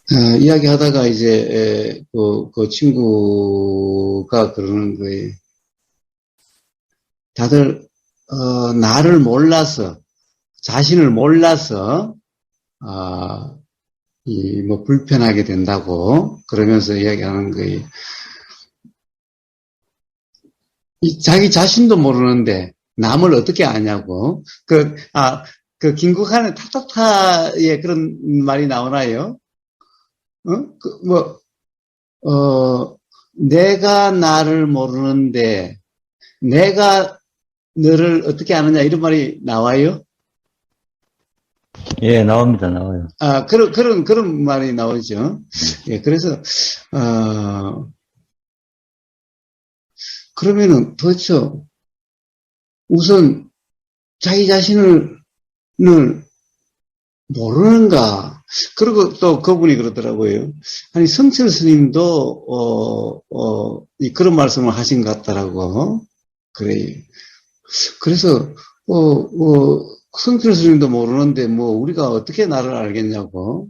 이야기하다가 이제 그 친구가 그러는 거예요. 다들 나를 몰라서 자신을 몰라서 이 뭐 불편하게 된다고 그러면서 이야기하는 거예요. 자기 자신도 모르는데 남을 어떻게 아냐고. 그 김국환의 타타타에 그런 말이 나오나요? 내가 나를 모르는데 내가 너를 어떻게 아느냐 이런 말이 나와요? 예, 나옵니다, 나와요. 그런 말이 나오죠. 예, 그래서, 그러면은 도대체 우선 자기 자신을 모르는가? 그리고 또 그분이 그러더라고요. 아니, 성철 스님도, 그런 말씀을 하신 것 같더라고. 그래요. 그래서, 성철 스님도 모르는데, 뭐, 우리가 어떻게 나를 알겠냐고.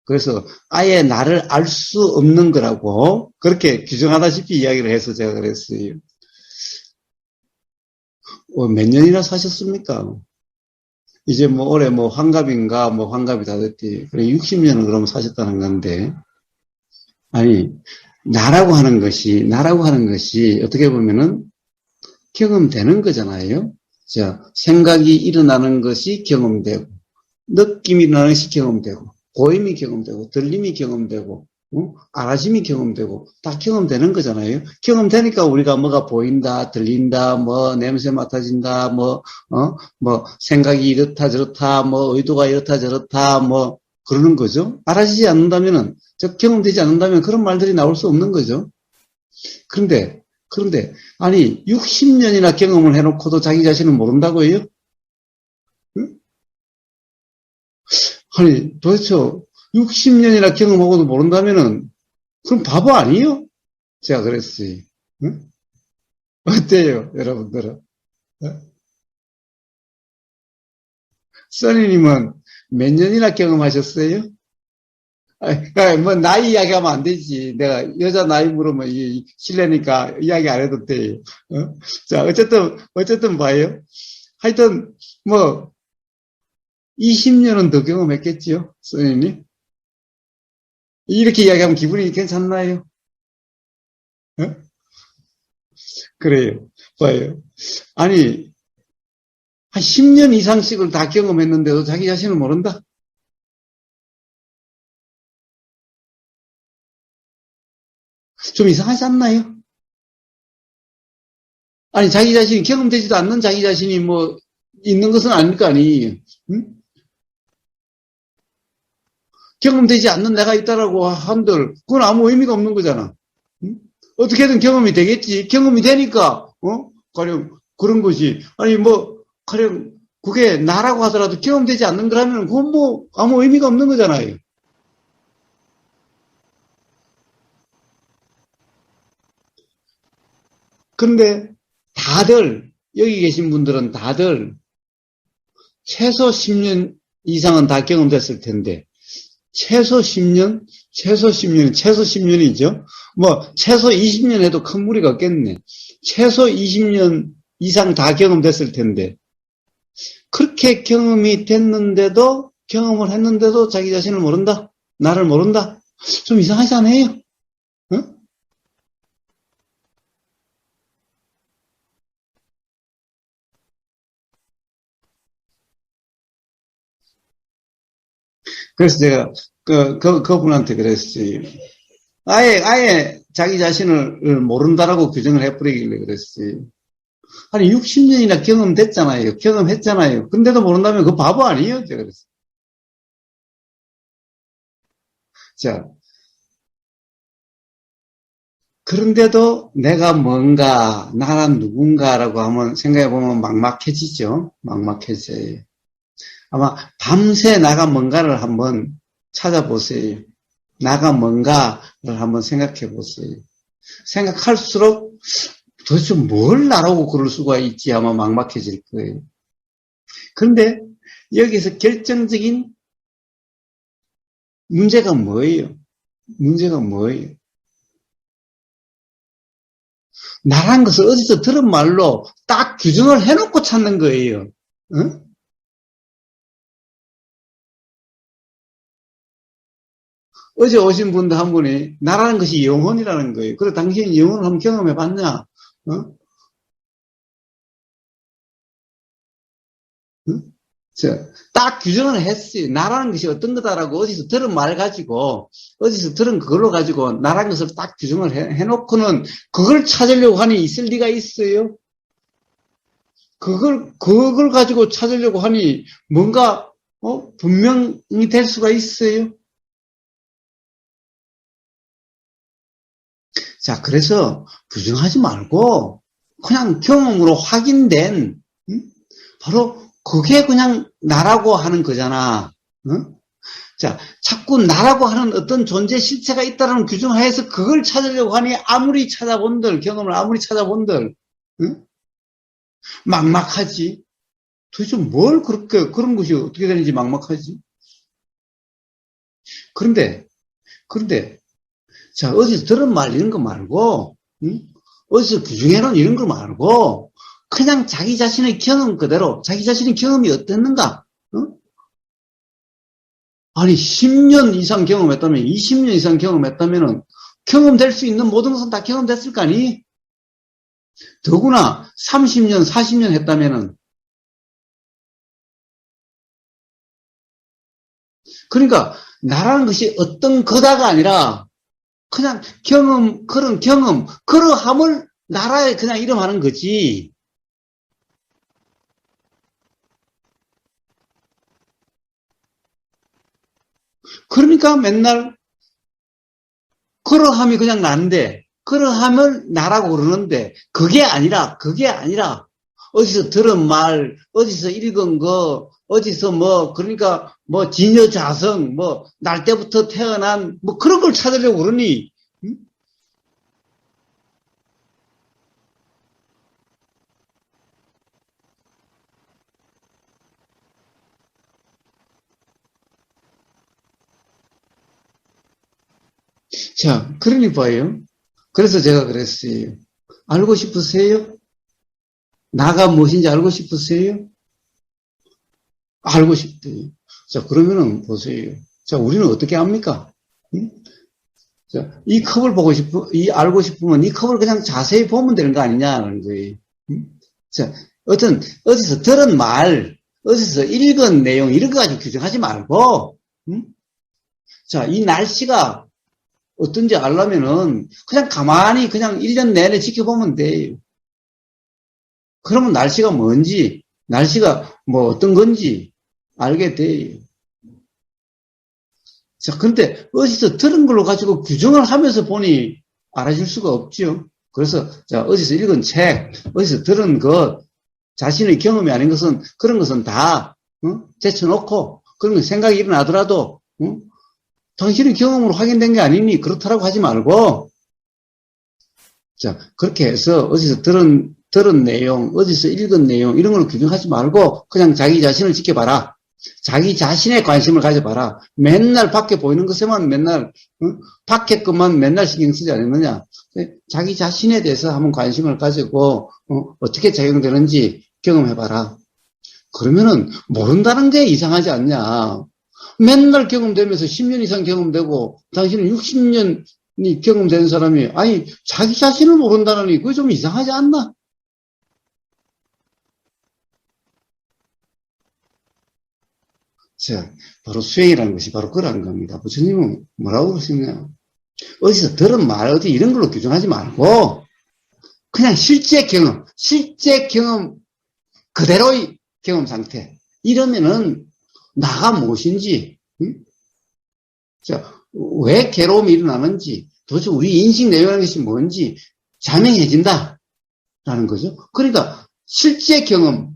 그래서 아예 나를 알 수 없는 거라고, 그렇게 규정하다시피 이야기를 해서 제가 그랬어요. 몇 년이나 사셨습니까? 이제 뭐 올해 뭐 환갑인가 뭐 환갑이 다 됐지. 그래 60년을 그러면 사셨다는 건데 아니 나라고 하는 것이 어떻게 보면은 경험되는 거잖아요. 자 생각이 일어나는 것이 경험되고 느낌이 일어나는 것이 경험되고 보임이 경험되고 들림이 경험되고 알아짐이 경험되고 다 경험되는 거잖아요. 경험되니까 우리가 뭐가 보인다, 들린다, 뭐 냄새 맡아진다, 뭐 생각이 이렇다 저렇다, 뭐 의도가 이렇다 저렇다, 뭐 그러는 거죠. 알아지지 않는다면은 경험되지 않는다면 그런 말들이 나올 수 없는 거죠. 그런데 아니 60년이나 경험을 해놓고도 자기 자신을 모른다고요? 응? 아니 도대체 60년이나 경험하고도 모른다면은 그럼 바보 아니에요? 제가 그랬어요. 응? 어때요, 여러분들은? 써니님은 몇 년이나 경험하셨어요? 뭐 나이 이야기하면 안 되지. 내가 여자 나이 물으면 실례니까 이야기 안 해도 돼요. 자, 어쨌든 봐요. 하여튼 뭐 20년은 더 경험했겠지요, 써니님. 이렇게 이야기하면 기분이 괜찮나요? 어? 그래요. 봐요. 아니 한 10년 이상씩을 다 경험했는데도 자기 자신을 모른다? 좀 이상하지 않나요? 아니, 자기 자신이 경험되지도 않는 자기 자신이 뭐, 있는 것은 아닐 거 아니에요. 응? 경험되지 않는 내가 있다라고 한들, 그건 아무 의미가 없는 거잖아. 응? 어떻게든 경험이 되겠지. 경험이 되니까, 가령, 그런 것이. 아니, 뭐, 가령, 그게 나라고 하더라도 경험되지 않는 거라면, 그건 뭐, 아무 의미가 없는 거잖아요. 그런데 다들, 여기 계신 분들은 다들 최소 10년 이상은 다 경험됐을 텐데, 최소 10년? 최소 10년이죠. 뭐, 최소 20년 해도 큰 무리가 없겠네. 최소 20년 이상 다 경험됐을 텐데, 그렇게 경험을 했는데도 자기 자신을 모른다? 나를 모른다? 좀 이상하지 않아요? 어? 그래서 제가 그분한테 그랬어요. 아예 자기 자신을 모른다라고 규정을 해버리길래 그랬어요. 아니, 60년이나 경험됐잖아요. 경험했잖아요. 근데도 모른다면 그 바보 아니에요? 제가 그랬어요. 자, 그런데도 내가 뭔가, 나란 누군가라고 한번 생각해보면 막막해지죠. 막막해져요. 아마 밤새 나가 뭔가를 한번 찾아보세요. 나가 뭔가를 한번 생각해 보세요. 생각할수록 도대체 뭘 나라고 그럴 수가 있지 아마 막막해질 거예요. 그런데 여기서 결정적인 문제가 뭐예요? 문제가 뭐예요? 나란 것을 어디서 들은 말로 딱 규정을 해놓고 찾는 거예요. 어? 어제 오신 분도 한 분이 나라는 것이 영혼이라는 거예요. 그래 당신이 영혼을 한번 경험해 봤냐? 어? 어? 딱 규정을 했어요. 나라는 것이 어떤 거다라고 어디서 들은 말 가지고, 어디서 들은 그걸로 가지고 나라는 것을 딱 규정을 해놓고는 그걸 찾으려고 하니 있을 리가 있어요? 그걸 가지고 찾으려고 하니 뭔가, 분명히 될 수가 있어요? 자, 그래서 규정하지 말고, 그냥 경험으로 확인된, 바로 그게 그냥 나라고 하는 거잖아. 응? 자, 자꾸 나라고 하는 어떤 존재 실체가 있다는 규정하에서 그걸 찾으려고 하니 아무리 찾아본들, 경험을 아무리 찾아본들, 응? 막막하지. 도대체 뭘 그렇게, 그런 것이 어떻게 되는지 막막하지. 그런데, 그런데, 자, 어디서 들은 말 이런 거 말고, 응? 어디서 규정해놓은 이런 거 말고, 그냥 자기 자신의 경험 그대로, 자기 자신의 경험이 어땠는가? 응? 아니, 10년 이상 경험했다면, 20년 이상 경험했다면은, 경험될 수 있는 모든 것은 다 경험됐을 거 아니? 더구나 30년, 40년 했다면은, 그러니까, 나라는 것이 어떤 거다가 아니라, 그냥 그런 경험, 그러함을 나라에 그냥 이름하는 거지. 그러니까 맨날 그러함이 그냥 난데, 그러함을 나라고 그러는데, 그게 아니라, 어디서 들은 말, 어디서 읽은 거, 어디서 뭐, 그러니까, 뭐, 지녀자성, 뭐, 날 때부터 태어난, 뭐, 그런 걸 찾으려고 그러니, 응? 자, 그러니 봐요. 그래서 제가 그랬어요. 알고 싶으세요? 나가 무엇인지 알고 싶으세요? 알고 싶대요. 자, 그러면은 보세요. 자, 우리는 어떻게 합니까? 응? 자, 이 컵을 알고 싶으면 이 컵을 그냥 자세히 보면 되는 거 아니냐는 거예요. 응? 자, 어디서 들은 말, 어디서 읽은 내용, 이런 거 가지고 규정하지 말고, 응? 자, 이 날씨가 어떤지 알려면은 그냥 가만히 그냥 1년 내내 지켜보면 돼요. 그러면 날씨가 뭔지, 날씨가 뭐 어떤 건지 알게 돼요. 자, 그런데 어디서 들은 걸로 가지고 규정을 하면서 보니 알아줄 수가 없죠. 그래서, 자, 어디서 읽은 책, 어디서 들은 것, 자신의 경험이 아닌 것은, 그런 것은 다, 제쳐놓고, 그런 거 생각이 일어나더라도, 당신의 경험으로 확인된 게 아니니, 그렇다라고 하지 말고, 자, 그렇게 해서 어디서 들은 내용, 어디서 읽은 내용, 이런 걸 규정하지 말고, 그냥 자기 자신을 지켜봐라. 자기 자신에 관심을 가져봐라. 맨날 밖에 보이는 것에만 맨날, 밖에 것만 맨날 신경 쓰지 않느냐. 자기 자신에 대해서 한번 관심을 가지고, 어떻게 작용되는지 경험해봐라. 그러면은, 모른다는 게 이상하지 않냐. 맨날 경험되면서 10년 이상 경험되고, 당신은 60년이 경험된 사람이, 아니, 자기 자신을 모른다느니, 그거 좀 이상하지 않나? 자, 바로 수행이라는 것이 바로 그러한 겁니다. 부처님은 뭐라고 그러시냐. 어디서 들은 말, 어디 이런 걸로 규정하지 말고, 그냥 실제 경험 그대로의 경험 상태. 이러면은, 나가 무엇인지, 응? 자, 왜 괴로움이 일어나는지, 도대체 우리 인식 내용이라는 것이 뭔지 자명해진다. 라는 거죠. 그러니까, 실제 경험,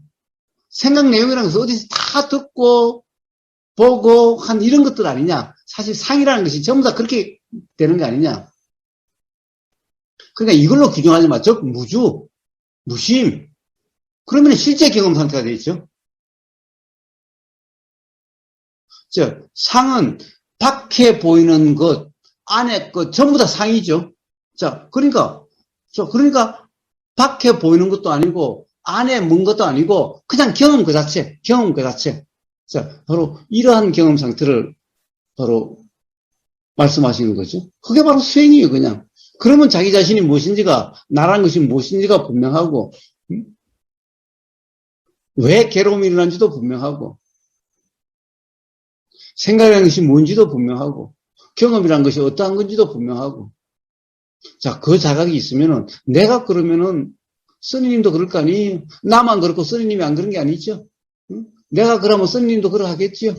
생각 내용이라는 것은 어디서 다 듣고, 보고 한 이런 것들 아니냐. 사실 상이라는 것이 전부 다 그렇게 되는 거 아니냐. 그러니까 이걸로 규정하지 마. 즉 무주, 무심. 그러면 실제 경험 상태가 되어 있죠. 즉 상은 밖에 보이는 것, 안에 것, 전부 다 상이죠. 자, 그러니까, 밖에 보이는 것도 아니고, 안에 문 것도 아니고, 그냥 경험 그 자체, 경험 그 자체. 자, 바로 이러한 경험 상태를 바로 말씀하시는 거죠. 그게 바로 수행이에요, 그냥. 그러면 자기 자신이 무엇인지가, 나라는 것이 무엇인지가 분명하고, 왜 괴로움이 일어난지도 분명하고, 생각이라는 것이 뭔지도 분명하고, 경험이라는 것이 어떠한 건지도 분명하고. 자, 그 자각이 있으면은, 내가 그러면은, 스님도 그럴 거 아니에요. 나만 그렇고 스님이 안 그런 게 아니죠. 내가 그러면 스님도 그러하겠지요.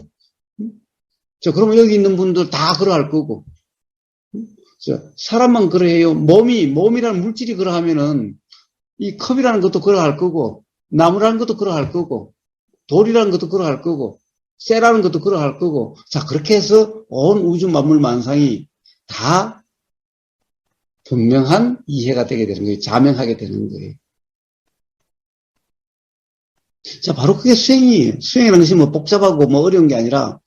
자, 그러면 여기 있는 분들 다 그러할 거고. 자, 사람만 그러해요. 몸이라는 물질이 그러하면은, 이 컵이라는 것도 그러할 거고, 나무라는 것도 그러할 거고, 돌이라는 것도 그러할 거고, 쇠라는 것도 그러할 거고, 자, 그렇게 해서 온 우주 만물 만상이 다 분명한 이해가 되게 되는 거예요. 자명하게 되는 거예요. 자, 바로 그게 수행이에요. 수행이라는 것이 뭐 복잡하고 뭐 어려운 게 아니라,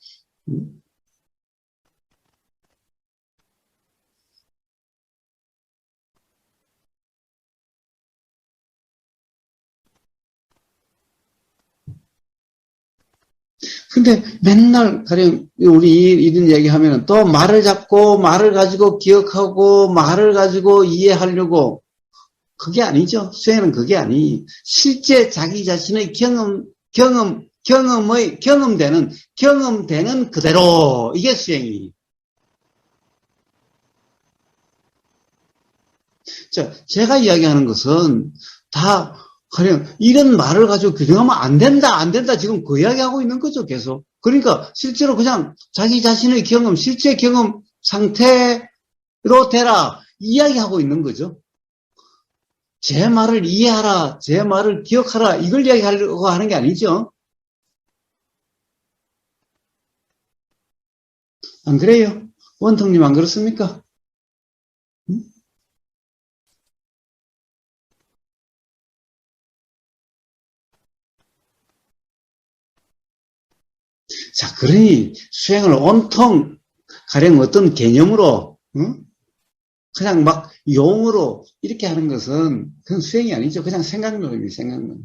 근데 맨날, 가령, 우리 이런 얘기 하면은 또 말을 잡고, 말을 가지고 기억하고, 말을 가지고 이해하려고, 그게 아니죠. 수행은 그게 아니. 실제 자기 자신의 경험되는 그대로, 이게 수행이. 자, 제가 이야기하는 것은 다, 그냥 이런 말을 가지고 규정하면 안 된다, 안 된다, 지금 그 이야기하고 있는 거죠, 계속. 그러니까 실제로 그냥 자기 자신의 경험, 실제 경험 상태로 되라, 이야기하고 있는 거죠. 제 말을 이해하라, 제 말을 기억하라, 이걸 이야기하려고 하는 게 아니죠. 안 그래요? 원통님 안 그렇습니까? 자, 그러니 수행을 온통 가령 어떤 개념으로 그냥 막 용어로 이렇게 하는 것은 그건 수행이 아니죠. 그냥 생각론입니다. 생각론.